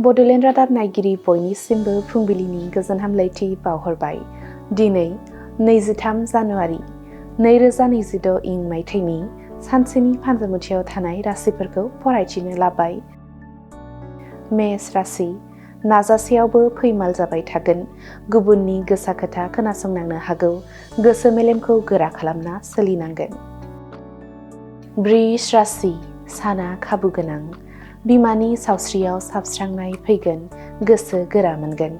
बड'लेण्ड रादाब नायगिरि बयनिसिमबो फुंबिलिनि गोजोन हामलायथि बावहरबाय। दिनै 23 जानुवारि 2026 इं मायथाइनि सानसेनि फान्जामुथियाव थानाय राशिफोरखौ फरायथिनो लाबाय। मेष राशि। नाजासेयावबो फैमाल जाबाय थागोन। गुबुननि गोसा खोथा खोनासंनांनो हागौ। गोसो मेलेमखौ गोरा खालामना सोलिनांगोन। वृष राशि। साना खाबु गोनां। बिमानि सावस्रियाव साबस्रांनाय फैगोन। गोसो गोरा मोनगोन।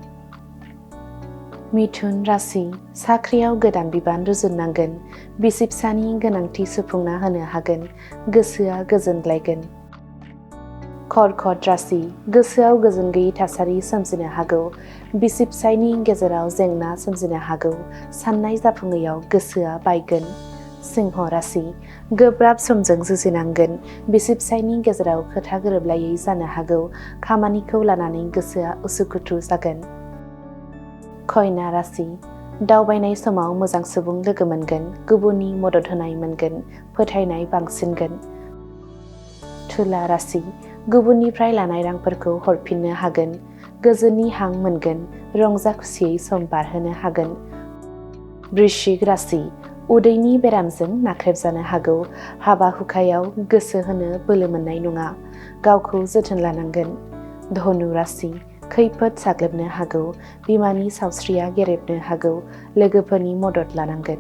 मिथुन राशि। साख्रियाव गोदान बिबान रुजुननांगोन। बिसि फिसानि गोनांथि सुफुंना होनो हागोन। गोसोआ गोजोनग्लायगोन। कर्कट राशि। गोसोआव गोजोन गैयै थासारि सोमजिनो हागौ। बिसि फिसायनि गेजेराव जेंना सोमजिनो हागौ। साननाय जाफुङैयाव गोसोआ बायगोन। सिंह राशि। गोब्राब समजों जुजिनांगोन। बिसि फिसायनि गेजेराव खोथा गोरोबलायै जानो हागौ। खामानिखौ लानानै गोसोआ उसुखुथु जागोन। कन्या राशि। दावबायनाय समाव मोजां सुबुं लोगो मोनगोन। गुबुननि मदद होनाय मोनगोन। फोथायनाय बांसिनगोन। तुला राशि। गुबुननिफ्राय लानाय रांफोरखौ हरफिननो हागोन। गोजोननि हां मोनगोन। रंजा खुसियै सम बारहोनो हागोन। वृश्चिक राशि। उदैनि बेरामजों नाख्रेबजानो हागौ। हाबा हुखायाव गोसो होनो बोलो मोननाय नङा। गावखौ जोथोन लानांगोन। धनु राशि। खैफोद साग्लोबनो हागौ। बिमानि सावस्रिया गेरेबनो हागौ। लोगोफोरनि मदद लानांगोन।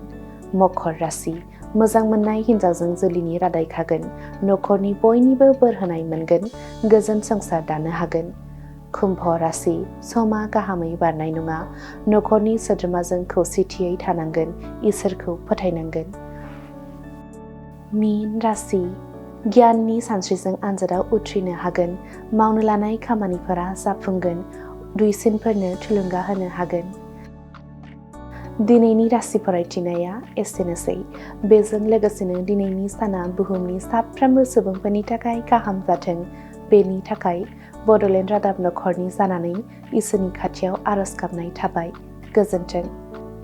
मकर राशि। मोजां मोननाय हिन्जावजों जुलिनि रादाय खागोन। न'खरनि बयनिबो बोर होनाय मोनगोन। गोजोन संसार दानो हागोन। कुम्भ राशि। समा गाहामै बारनाय नङा। न'खरनि सोद्रोमाजों खौसेथियै थानांगोन। इसोरखौ फोथायनांगोन। मीन राशि। गियाननि सानस्रिजों आनजादाव उथ्रिनो हागोन। मावनो लानाय खामानिफोरा जाफुंगोन। दुइसिनफोरनो थुलुंगा होनो हागोन। दिनैनि राशि फरायथिनाया एसेनोसै। बेजों लोगोसेनो दिनैनि साना बुहुमनि साफ्रोमबो सुबुंफोरनि थाखाय गाहाम जाथों। बेनि थाखाय बड'लेण्ड रादाब नखरनि जानानै इसोरनि खाथियाव आरज गाबनाय थाबाय। गोजोन्थों।